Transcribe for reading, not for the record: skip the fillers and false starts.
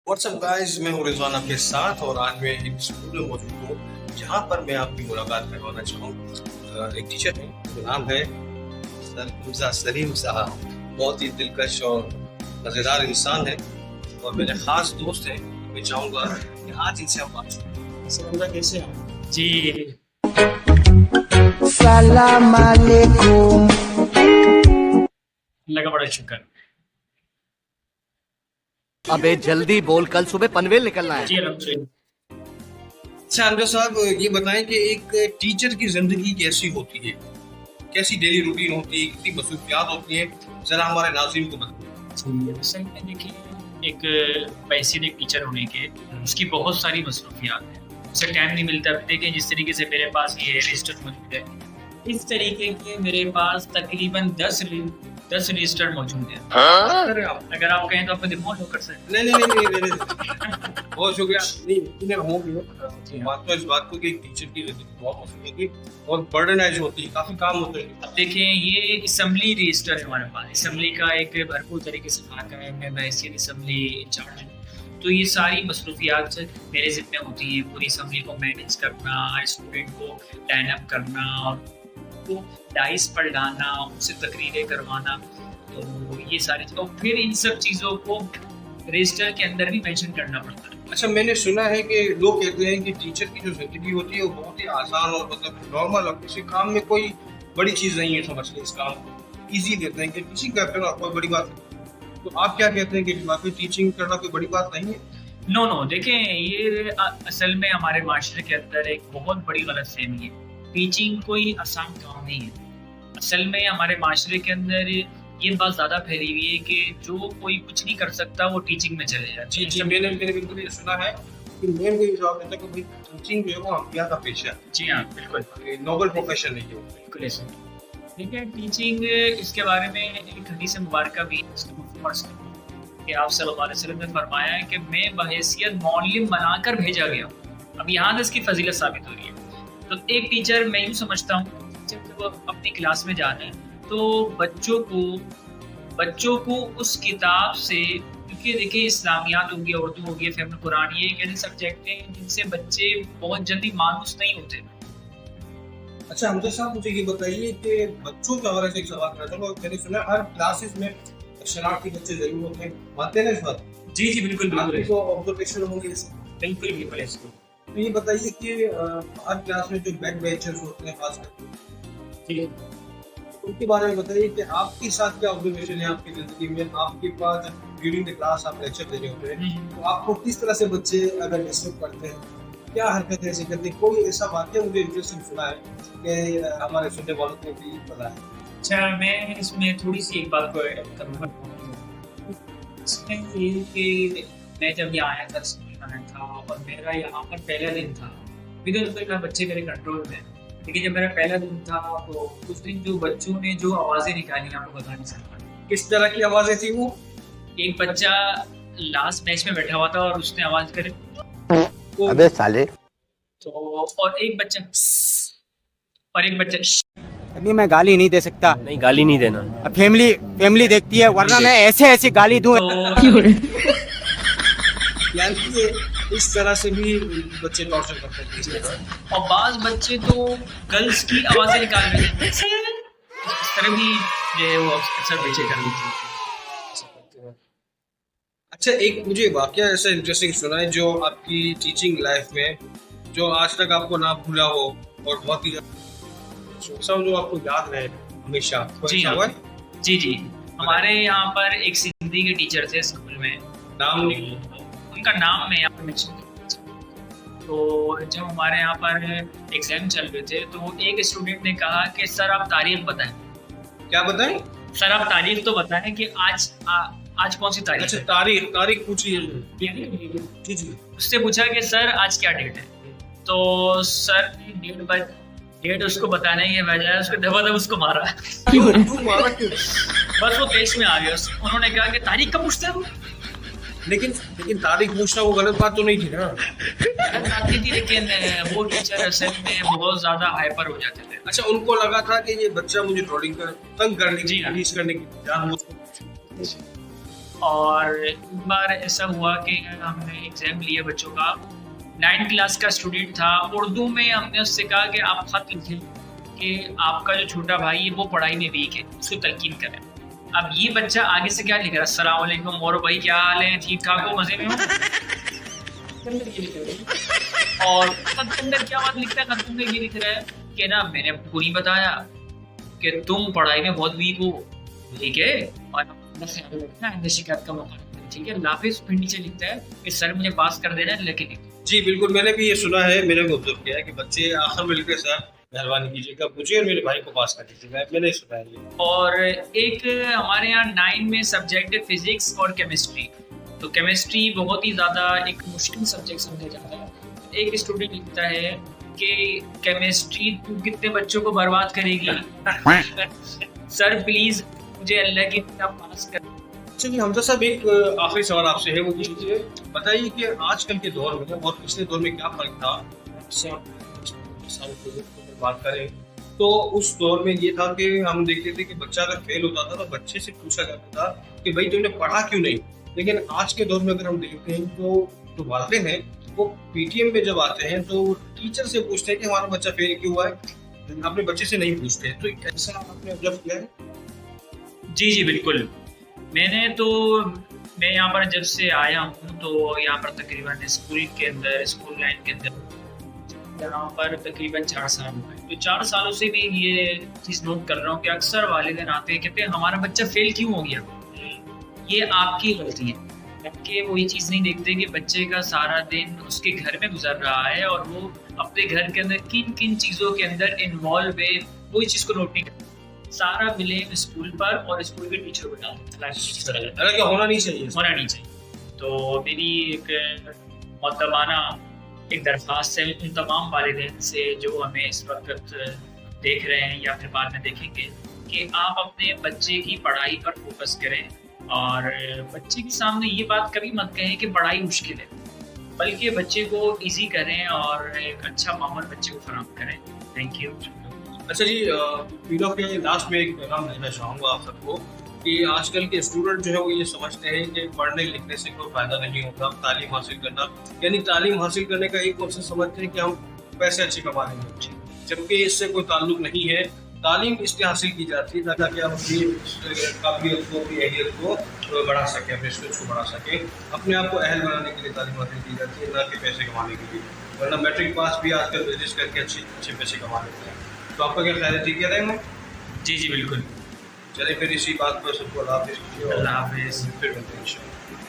WhatsApp guys, मैं हूँ रिजवान आपके साथ और आज मैं एक स्कूल में मौजूद हूँ जहाँ पर मैं आपकी मुलाकात करवाना चाहूँ। एक टीचर है, उसका नाम है सर मिर्जा सलीम साहब। बहुत ही दिलकश और मज़ेदार इंसान है और मेरे ख़ास दोस्त हैं। मैं चाहूँगा कि आज इनसे हम बात करें। सर मिर्जा कैसे हैं? जी सलाम अलैकुम। अल्लाह का बड़ा शुक्र। अबे जल्दी बोल, कल सुबह पनवेल निकलना है। जी अल्हम्दुलिल्लाह। अच्छा अमजद साहब, ये बताएं कि एक टीचर की ज़िंदगी कैसी होती है, कैसी डेली रूटीन होती है, कितनी मसरूफियात होती है, ज़रा हमारे नाज़रीन को बताएं। असल में देखिए, एक पैसे एक टीचर होने के उसकी बहुत सारी मसरूफियात हैं। उसे टाइम नहीं मिलता। देखिए जिस तरीके से मेरे पास ये रजिस्टर मौजूद है, इस तरीके के मेरे पास तकरीबन 10 रजिस्टर मौजूद हैं। अरे आप अगर आप कहें तो आपको डिमोट कर सकते नहीं बहुत शुक्रिया। नहीं इन्हें हो गया बात तो इस बात को कि एक टीचर की ज़िंदगी बहुत मुश्किल होती है और बर्डनाइज होती है, काफ़ी काम होते हैं। हैं। देखिए ये असम्बली रजिस्टर है हमारे पास। असम्बली का एक भरपूर तरीके से इलाका है। मैं हैसियत असम्बली इंचार्ज हूँ, तो ये सारी मसरूफियात मेरे ज़िम्मे होती है। पूरी असम्बली को मैनेज करना, स्टूडेंट को लाइन अप करना, को डाइस पर लाना, उनसे तकरीरें करवाना, तो ये सारी और फिर इन सब चीज़ों को रजिस्टर के अंदर भी मेंशन करना पड़ता है। अच्छा मैंने सुना है कि लोग कहते हैं कि टीचर की जो ज़िंदगी होती है वो बहुत ही आसान और मतलब नॉर्मल और किसी काम में कोई बड़ी चीज़ नहीं है। समझते इस काम को ईजी लेते हैं कि टीचिंग करते हो कोई बड़ी बात नहीं। तो आप क्या कहते हैं कि वाकई टीचिंग करना कोई बड़ी बात नहीं है? नो देखें, ये असल में हमारे माशरे के अंदर एक बहुत बड़ी गलतफहमी है। टीचिंग कोई आसान काम नहीं है। असल में हमारे माशरे के अंदर ये बात ज़्यादा फैली हुई है कि जो कोई कुछ नहीं कर सकता वो टीचिंग में चले जाए। जी मैंने बिल्कुल ये सुना है कि मेन कोई जॉब है कि भाई टीचिंग जो है वो अम्बिया का पेशा है। जी हाँ, बिल्कुल नोबल प्रोफेशन नहीं है। बिल्कुल ऐसा। ठीक है, टीचिंग इसके बारे में एक हदीस मुबारक भी कि आप सल्लल्लाहु अलैहि वसल्लम ने फरमाया है कि मैं बहैसियत मौलिम बनाकर भेजा गया। अब यहाँ से इसकी फजीलत साबित हो रही है। तो एक टीचर, मैं यूँ समझता हूँ, जब वो अपनी क्लास में जा रहे हैं तो बच्चों को उस किताब से, क्योंकि देखिए इस्लामियात हो गया, उर्दू हो गया, फ़हम कुरान, ये एक ऐसे सब्जेक्ट हैं जिनसे बच्चे बहुत जल्दी मायूस नहीं होते। अच्छा हमजा साहब, मुझे ये बताइए कि बच्चों के हवाले से एक सवाल करना चाहूँगा। मैंने सुना हर क्लासेस में शरारती बच्चे जरूर होते हैं, मानते हैं इस बात? जी बिल्कुल आपकी तो ऑब्जर्वेशन होंगे इससे। बिल्कुल। तो ये बताइए कि हर क्लास में जो बैक बेंचर्स होते हैं खासकर, उनके बारे में बताइए कि आपके साथ क्या ऑब्जर्वेशन है आपकी ज़िंदगी में। आपके पास ड्यूरिंग द क्लास आप लेक्चर दे रहे होते हैं तो आपको किस तरह से बच्चे अगर डिस्टर्ब करते हैं, क्या हरकतें ऐसी करते हैं? कोई ऐसा वाक्य मुझे इंटरेस्टिंग सुना है कि हमारे सुनने वालों को भी पता है। अच्छा, मैं इसमें थोड़ी सी एक बात को ऐड करूँगा। इसमें ये कि मैं जब यहाँ आया था, स्कूल में था और मेरा यहाँ पर पहला दिन था। विद तो बच्चे मेरे कंट्रोल में, लेकिन जब मेरा पहला दिन था तो उस दिन जो बच्चों ने जो आवाज़ें निकाली आपको बता नहीं सकता। किस तरह की आवाज़ें थी वो? एक बच्चा लास्ट मैच में बैठा हुआ था और उसने आवाज़ करे अबे साले। तो, और एक बच्चा और एक बच्चा। अभी मैं गाली नहीं दे सकता। नहीं, गाली नहीं देना। अब फैमिली देखती है, वरना मैं ऐसे गाली दूं। तो यानी कि इस तरह से भी बच्चे टॉर्चर करते हैं। और बाज़ बच्चे तो गर्ल्स की आवाज़ें निकाल रहे थे। इस तरह भी जो है वो अक्सर बच्चे कर लेते हैं। अच्छा एक मुझे वाकया ऐसा इंटरेस्टिंग सुना है जो आपकी टीचिंग लाइफ में जो आज तक आपको ना भूला हो और बहुत ही सब जो आपको याद रहे हमेशा। जी हाँ, जी हमारे यहाँ पर एक सिंधी के टीचर थे स्कूल में, नाम नहीं, उनका नाम मैं यहाँ पर मेंशन करूँगा। तो जब हमारे यहाँ पर एग्जाम चल रहे थे तो एक स्टूडेंट ने कहा कि सर आप तारीख बताएं। क्या बताएं? सर आप तारीख तो बताएं कि आज कौन सी तारीख अच्छा है? तारीख पूछिए। जी उससे पूछा कि सर आज क्या डेट है? तो सर ने डेट उसको बताने के बजाय उसको दबा उसको मारा। मारा क्यों? बस वो पेश में आ गया। उन्होंने कहा कि तारीख कब पूछते हो? लेकिन तारीख पूछना वो गलत बात तो नहीं थी ना? थी, लेकिन वो टीचर असल में बहुत ज्यादा हाइपर हो जाते थे। अच्छा उनको लगा था कि ये बच्चा मुझे ट्रोलिंग कर तंग करने की कोशिश करने की और एक बार ऐसा हुआ कि हमने एग्ज़ाम लिया बच्चों का, 9th क्लास का स्टूडेंट था। उर्दू में हमने उससे कहा कि आप ख़त लिखें कि आपका जो छोटा भाई है वो पढ़ाई में वीक है, उसको तलकीन करें। अब ये बच्चा आगे से क्या लिख रहा है, अस्सलाम वालेकुम मोरो भाई, क्या हाल है, ठीक ठाक हो, मज़े में हो। और खत के अंदर क्या बात लिखता है, खत के अंदर ये लिख रहा है कि ना मैंने आपको नहीं बताया कि तुम पढ़ाई में बहुत वीक हो, ठीक है, और अपना ख्याल रखना, आइंदा शिकायत का मौका नहीं देना, ठीक है। लाफिज फिर नीचे लिखता है कि सर मुझे पास कर देना है, लेकिन जी बिल्कुल, मैंने भी ये सुना है, मैंने भी ऑब्जर्व किया है कि बच्चे आखिर में लिखते सर मेहरबानी कीजिएगा मुझे और मेरे भाई को पास कर दीजिएगा, मैंने सुना है ये। और एक हमारे यहाँ 9 में सब्जेक्ट है फिजिक्स और केमिस्ट्री। तो केमिस्ट्री बहुत ही ज़्यादा एक मुश्किल सब्जेक्ट समझा जाता है। एक स्टूडेंट लिखता है कि केमिस्ट्री तू कितने बच्चों को बर्बाद करेगी, सर प्लीज मुझे अल्लाह की तरफ पास कर। चलिए हमजा साहब, एक आखिरी सवाल आपसे है, वो ये बताइए कि आजकल के दौर में और पिछले दौर में क्या फर्क था। इससे आप बात करें तो उस दौर में ये था कि हम देखते थे कि बच्चा अगर फेल होता था तो बच्चे से पूछा जाता था कि भाई तुमने पढ़ा क्यों नहीं। लेकिन आज के दौर में अगर हम देखते हैं तो जो वाले हैं वो पीटीएम पे जब आते हैं तो टीचर से पूछते हैं कि हमारा बच्चा फेल क्यों हुआ है, अपने बच्चे से नहीं पूछते। तो ऐसा आपने ऑब्जर्व किया है? जी जी बिल्कुल। मैं यहाँ पर जब से आया हूँ तो यहाँ पर तकरीबन स्कूल लाइन के अंदर यहाँ पर तकरीबन 4 साल हुए। तो 4 सालों से भी ये चीज़ नोट कर रहा हूँ कि अक्सर वालिदैन आते हैं, कहते हैं हमारा बच्चा फेल क्यों हो गया, ये आपकी गलती है। कि वो ये चीज़ नहीं देखते कि बच्चे का सारा दिन उसके घर में गुजर रहा है और वो अपने घर के अंदर किन किन चीज़ों के अंदर इन्वॉल्व है, वो इस चीज़ को नोट नहीं करते। सारा ब्लेम स्कूल पर और स्कूल के टीचर पर डालते, होना नहीं चाहिए, होना नहीं चाहिए। तो मेरी एक मोहतरमाना एक दरख्वास्त है उन तमाम वालिदैन से जो हमें इस वक्त देख रहे हैं या फिर बाद में देखेंगे, कि आप अपने बच्चे की पढ़ाई पर फोकस करें और बच्चे के सामने ये बात कभी मत कहें कि पढ़ाई मुश्किल है, बल्कि बच्चे को इजी करें और एक अच्छा माहौल बच्चे को फराहम करें। Thank you. अच्छा जी, वीडियो के लास्ट में एक पैगाम देना चाहूँगा आप सबको कि आजकल के स्टूडेंट जो है वो ये समझते हैं कि पढ़ने लिखने से कोई फ़ायदा नहीं होता, तालीम हासिल करना, यानी तालीम हासिल करने का एक मकसद समझते हैं कि हम पैसे अच्छे कमा लेंगे, जबकि इससे कोई ताल्लुक नहीं है। तालीम इसलिए हासिल की जाती है ताकि आप अपनी काबिलियत को, अपनी अहलियत को बढ़ा सकें, अपने स्किल्स को बढ़ा सकें। अपने आप को अहल बनाने के लिए तालीम हासिल की जाती है, ना कि पैसे कमाने के लिए। वरना मैट्रिक पास भी आजकल बिजनेस करके अच्छे पैसे कमा लेते हैं। तो आपका क्या ख्याल है, ठीक है रहेंगे? जी जी बिल्कुल। चलिए फिर इसी बात पर सबको अल्लाह हाफ़िज़, अल्लाह हाफ़िज़। फिर मिलते हैं इंशाअल्लाह।